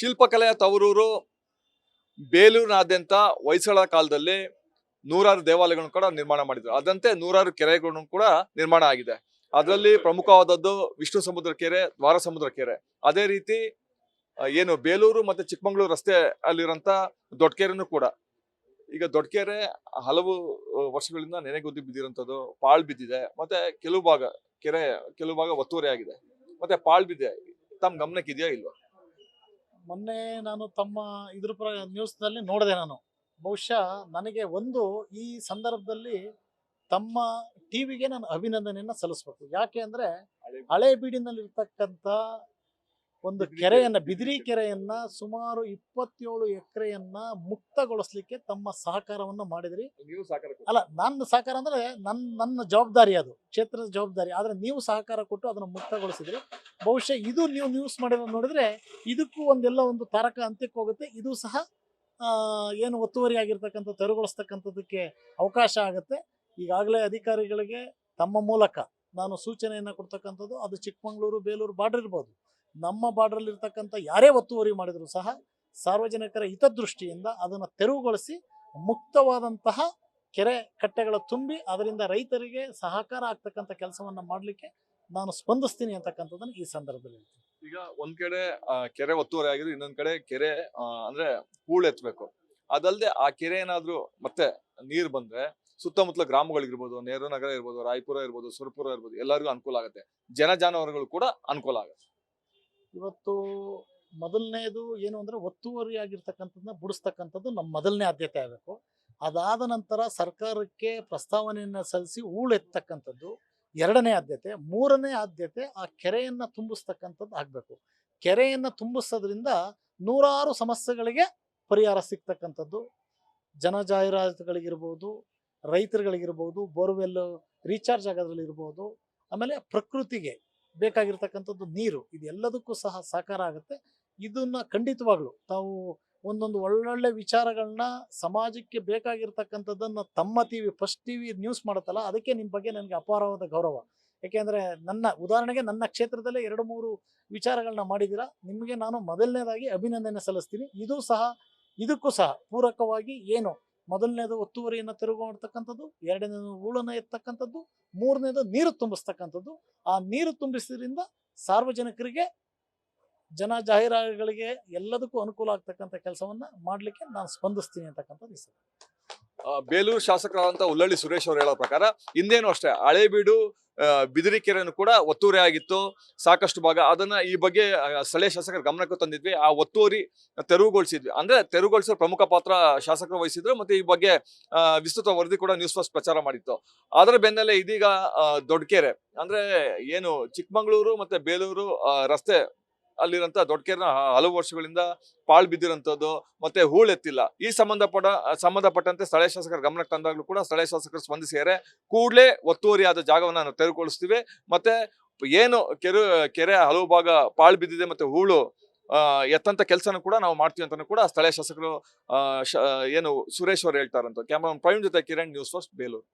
ಶಿಲ್ಪಕಲೆಯ ತವರೂರು ಬೇಲೂರಿನಾದ್ಯಂತ ಹೊಯ್ಸಳ ಕಾಲದಲ್ಲಿ ನೂರಾರು ದೇವಾಲಯಗಳನ್ನು ಕೂಡ ನಿರ್ಮಾಣ ಮಾಡಿದ್ರು. ಅದಂತೆ ನೂರಾರು ಕೆರೆಗಳನ್ನು ಕೂಡ ನಿರ್ಮಾಣ ಆಗಿದೆ. ಅದರಲ್ಲಿ ಪ್ರಮುಖವಾದದ್ದು ವಿಷ್ಣು ಸಮುದ್ರ ಕೆರೆ, ದ್ವಾರ ಸಮುದ್ರ ಕೆರೆ. ಅದೇ ರೀತಿ ಏನು ಬೇಲೂರು ಮತ್ತೆ ಚಿಕ್ಕಮಗಳೂರು ರಸ್ತೆ ಅಲ್ಲಿರಂತ ದೊಡ್ಡಕೆರೆನೂ ಕೂಡ. ಈಗ ದೊಡ್ಡಕೆರೆ ಹಲವು ವರ್ಷಗಳಿಂದ ನೆನೆಗುದ್ದಿ ಬಿದ್ದಿರುವಂತದ್ದು, ಪಾಳ್ ಬಿದ್ದಿದೆ. ಮತ್ತೆ ಕೆಲವು ಭಾಗ ಒತ್ತುವರಿ ಆಗಿದೆ, ಮತ್ತೆ ಪಾಳ್ ಬಿದ್ದಿದೆ. ತಮ್ಮ ಗಮನಕ್ಕೆ ಇದೆಯಾ ಇಲ್ವಾ? ಮೊನ್ನೆ ನಾನು ತಮ್ಮ ನ್ಯೂಸ್ನಲ್ಲಿ ನೋಡಿದೆ. ನಾನು ಬಹುಶಃ ನನಗೆ ಒಂದು ಈ ಸಂದರ್ಭದಲ್ಲಿ ತಮ್ಮ ಟಿವಿಗೆ ನಾನು ಅಭಿನಂದನೆಯನ್ನ ಸಲ್ಲಿಸಬೇಕು. ಯಾಕೆ ಅಂದ್ರೆ ಹಳೇಬೀಡಿನಲ್ಲಿರ್ತಕ್ಕಂಥ ಒಂದು ಕೆರೆಯನ್ನ, ಬಿದಿರಿ ಕೆರೆಯನ್ನ ಸುಮಾರು 27 ಎಕರೆಯನ್ನ ಮುಕ್ತಗೊಳಿಸ್ಲಿಕ್ಕೆ ತಮ್ಮ ಸಹಕಾರವನ್ನು ಮಾಡಿದ್ರಿ. ನೀವು ಸಹಕಾರ ಅಲ್ಲ, ನನ್ನ ಸಹಕಾರ ಅಂದ್ರೆ ನನ್ನ ಜವಾಬ್ದಾರಿ, ಅದು ಕ್ಷೇತ್ರದ ಜವಾಬ್ದಾರಿ. ಆದ್ರೆ ನೀವು ಸಹಕಾರ ಕೊಟ್ಟು ಅದನ್ನು ಮುಕ್ತಗೊಳಿಸಿದ್ರಿ. ಬಹುಶಃ ಇದು ನೀವು ನ್ಯೂಸ್ ಮಾಡಿರೋದು ನೋಡಿದ್ರೆ ಇದಕ್ಕೂ ಒಂದು ತಾರಕ ಅಂತ್ಯಕ್ಕೆ ಹೋಗುತ್ತೆ. ಇದು ಸಹ ಏನು ಒತ್ತುವರಿ ಆಗಿರ್ತಕ್ಕಂಥ ತೆರವುಗೊಳಿಸ್ತಕ್ಕಂಥದ್ದಕ್ಕೆ ಅವಕಾಶ ಆಗುತ್ತೆ. ಈಗಾಗಲೇ ಅಧಿಕಾರಿಗಳಿಗೆ ತಮ್ಮ ಮೂಲಕ ನಾನು ಸೂಚನೆಯನ್ನು ಕೊಡ್ತಕ್ಕಂಥದ್ದು, ಅದು ಚಿಕ್ಕಮಗಳೂರು ಬೇಲೂರು ಬಾರ್ಡರ್ ಇರ್ಬೋದು, ನಮ್ಮ ಬಾರ್ಡ್ರಲ್ಲಿ ಇರ್ತಕ್ಕಂಥ ಯಾರೇ ಒತ್ತುವರಿ ಮಾಡಿದ್ರು ಸಹ ಸಾರ್ವಜನಿಕರ ಹಿತದೃಷ್ಟಿಯಿಂದ ಅದನ್ನು ತೆರವುಗೊಳಿಸಿ ಮುಕ್ತವಾದಂತಹ ಕೆರೆ ಕಟ್ಟೆಗಳ ತುಂಬಿ ಅದರಿಂದ ರೈತರಿಗೆ ಸಹಕಾರ ಆಗ್ತಕ್ಕಂಥ ಕೆಲಸವನ್ನ ಮಾಡಲಿಕ್ಕೆ ನಾನು ಸ್ಪಂದಿಸ್ತೀನಿ ಅಂತಕ್ಕಂಥದ್ದನ್ನು ಈ ಸಂದರ್ಭದಲ್ಲಿ ಹೇಳ್ತೀನಿ. ಈಗ ಒಂದ್ ಕಡೆ ಕೆರೆ ಒತ್ತುವರಿ ಆಗಿದ್ರು, ಇನ್ನೊಂದ್ ಕಡೆ ಕೆರೆ ಅಂದ್ರೆ ಹೂಳು ಎತ್ತಬೇಕು. ಅದಲ್ಲದೆ ಆ ಕೆರೆ ಏನಾದ್ರು ಮತ್ತೆ ನೀರು ಬಂದ್ರೆ ಸುತ್ತಮುತ್ತಲ ಗ್ರಾಮಗಳಿರ್ಬೋದು, ನೆಹರು ನಗರ ಇರ್ಬೋದು, ರಾಯಪುರ ಇರ್ಬೋದು, ಸುರಪುರ ಇರ್ಬೋದು, ಎಲ್ಲರಿಗೂ ಅನುಕೂಲ ಆಗುತ್ತೆ. ಜನ ಜಾನುವಾರುಗಳು ಕೂಡ ಅನುಕೂಲ ಆಗುತ್ತೆ. ಇವತ್ತು ಮೊದಲನೇದು ಏನು ಅಂದ್ರೆ ಒತ್ತುವರಿ ಆಗಿರ್ತಕ್ಕಂಥದ್ದನ್ನ ಬಿಡಿಸ್ತಕ್ಕಂಥದ್ದು ನಮ್ಮ ಮೊದಲನೇ ಆದ್ಯತೆ ಆಗಬೇಕು. ಅದಾದ ನಂತರ ಸರ್ಕಾರಕ್ಕೆ ಪ್ರಸ್ತಾವನೆಯನ್ನು ಸಲ್ಲಿಸಿ ಹೂಳೆತ್ತಕ್ಕಂಥದ್ದು ಎರಡನೇ ಆದ್ಯತೆ. ಮೂರನೇ ಆದ್ಯತೆ ಆ ಕೆರೆಯನ್ನ ತುಂಬಿಸ್ತಕ್ಕಂಥದ್ದು ಆಗಬೇಕು. ಕೆರೆಯನ್ನ ತುಂಬಿಸೋದ್ರಿಂದ ನೂರಾರು ಸಮಸ್ಯೆಗಳಿಗೆ ಪರಿಹಾರ ಸಿಗ್ತಕ್ಕಂಥದ್ದು. ಜನ ಜಾಹೀರಾತುಗಳಿಗಿರ್ಬೋದು, ರೈತರುಗಳಿಗಿರ್ಬೋದು, ಬೋರ್ವೆಲ್ ರೀಚಾರ್ಜ್ ಆಗೋದ್ರಲ್ಲಿರ್ಬೋದು, ಆಮೇಲೆ ಪ್ರಕೃತಿಗೆ ಬೇಕಾಗಿರ್ತಕ್ಕಂಥದ್ದು ನೀರು, ಇದೆಲ್ಲದಕ್ಕೂ ಸಹ ಸಹಕಾರ ಆಗುತ್ತೆ. ಇದನ್ನ ಖಂಡಿತವಾಗ್ಲು ತಾವು ಒಂದೊಂದು ಒಳ್ಳೊಳ್ಳೆ ವಿಚಾರಗಳನ್ನ ಸಮಾಜಕ್ಕೆ ಬೇಕಾಗಿರ್ತಕ್ಕಂಥದ್ದನ್ನ ತಮ್ಮ ಟಿವಿ ಫಸ್ಟ್ ಟಿವಿ ನ್ಯೂಸ್ ಮಾಡುತ್ತಲ್ಲ, ಅದಕ್ಕೆ ನಿಮ್ಮ ಬಗ್ಗೆ ನನಗೆ ಅಪಾರವಾದ ಗೌರವ. ಯಾಕೆಂದ್ರೆ ಉದಾಹರಣೆಗೆ ನನ್ನ ಕ್ಷೇತ್ರದಲ್ಲೇ 2-3 ವಿಚಾರಗಳನ್ನ ಮಾಡಿದ್ದೀರಾ. ನಿಮಗೆ ನಾನು ಮೊದಲನೇದಾಗಿ ಅಭಿನಂದನೆ ಸಲ್ಲಿಸ್ತೀನಿ. ಇದಕ್ಕೂ ಸಹ ಪೂರಕವಾಗಿ ಏನು ಮೊದಲನೇದು ಒತ್ತುವರಿಯನ್ನು ತೆರವು ಮಾಡ್ತಕ್ಕಂಥದ್ದು, ಎರಡನೇದು ಹೂಳನ್ನ ಎತ್ತಕ್ಕಂಥದ್ದು, ಮೂರನೇದು ನೀರು ತುಂಬಿಸ್ತಕ್ಕಂಥದ್ದು. ಆ ನೀರು ತುಂಬಿಸೋದ್ರಿಂದ ಸಾರ್ವಜನಿಕರಿಗೆ, ಜನ ಜಾಹೀರಾತುಗಳಿಗೆ ಎಲ್ಲದಕ್ಕೂ ಅನುಕೂಲ ಆಗ್ತಕ್ಕಂಥ ಕೆಲಸವನ್ನ ಮಾಡ್ಲಿಕ್ಕೆ ನಾನು ಸ್ಪಂದಿಸ್ತೀನಿ ಅಂತಕ್ಕಂಥದ್ದು ಈ ಬೇಲೂರು ಶಾಸಕರಾದಂತ ಉಲ್ಲಳ್ಳಿ ಸುರೇಶ್ ಅವರು ಹೇಳೋ ಪ್ರಕಾರ ಹಿಂದೇನು ಅಷ್ಟೇ ಹಳೇಬೀಡು ಬಿದಿರಿ ಕೆರೆಯನ್ನು ಕೂಡ ಒತ್ತುವರಿ ಆಗಿತ್ತು ಸಾಕಷ್ಟು ಭಾಗ. ಅದನ್ನ ಈ ಬಗ್ಗೆ ಸ್ಥಳೀಯ ಶಾಸಕರ ಗಮನಕ್ಕೆ ತಂದಿದ್ವಿ. ಆ ಒತ್ತುವರಿ ತೆರವುಗೊಳಿಸಿದ್ವಿ. ಅಂದ್ರೆ ತೆರವುಗೊಳಿಸೋ ಪ್ರಮುಖ ಪಾತ್ರ ಶಾಸಕರು ವಹಿಸಿದ್ರು. ಮತ್ತೆ ಈ ಬಗ್ಗೆ ವಿಸ್ತೃತ ವರದಿ ಕೂಡ ನ್ಯೂಸ್ ಫಸ್ಟ್ ಪ್ರಚಾರ ಮಾಡಿತ್ತು. ಅದರ ಬೆನ್ನಲ್ಲೇ ಇದೀಗ ದೊಡ್ಡಕೆರೆ ಅಂದ್ರೆ ಏನು ಚಿಕ್ಕಮಗಳೂರು ಮತ್ತೆ ಬೇಲೂರು ರಸ್ತೆ ಅಲ್ಲಿರಂತ ದೊಡ್ಡಕೆರೆನ ಹಲವು ವರ್ಷಗಳಿಂದ ಪಾಳ್ ಬಿದ್ದಿರಂತದ್ದು, ಮತ್ತೆ ಹೂಳೆತ್ತಿಲ್ಲ. ಈ ಸಂಬಂಧಪಟ್ಟಂತೆ ಸ್ಥಳೀಯ ಶಾಸಕರ ಗಮನಕ್ಕೆ ತಂದಾಗ್ಲೂ ಕೂಡ ಸ್ಥಳೀಯ ಶಾಸಕರು ಸ್ಪಂದಿಸಿದರೆ ಕೂಡಲೇ ಒತ್ತುವರಿಯಾದ ಜಾಗವನ್ನ ನಾವು ತೆರವುಗೊಳಿಸ್ತೀವಿ. ಮತ್ತೆ ಏನು ಕೆರೆ ಹಲವು ಭಾಗ ಪಾಳ್ ಬಿದ್ದಿದೆ ಮತ್ತೆ ಹೂಳು ಎತ್ತಂತ ಕೆಲಸನೂ ಕೂಡ ನಾವು ಮಾಡ್ತೀವಿ ಅಂತ ಕೂಡ ಸ್ಥಳೀಯ ಶಾಸಕರು ಏನು ಸುರೇಶ್ ಅವರು ಹೇಳ್ತಾರಂತ. ಕ್ಯಾಮರಾ ಪ್ರವೀಣ್ ಜೊತೆ ಕಿರಣ್, ನ್ಯೂಸ್ ಫಸ್ಟ್, ಬೇಲೂರು.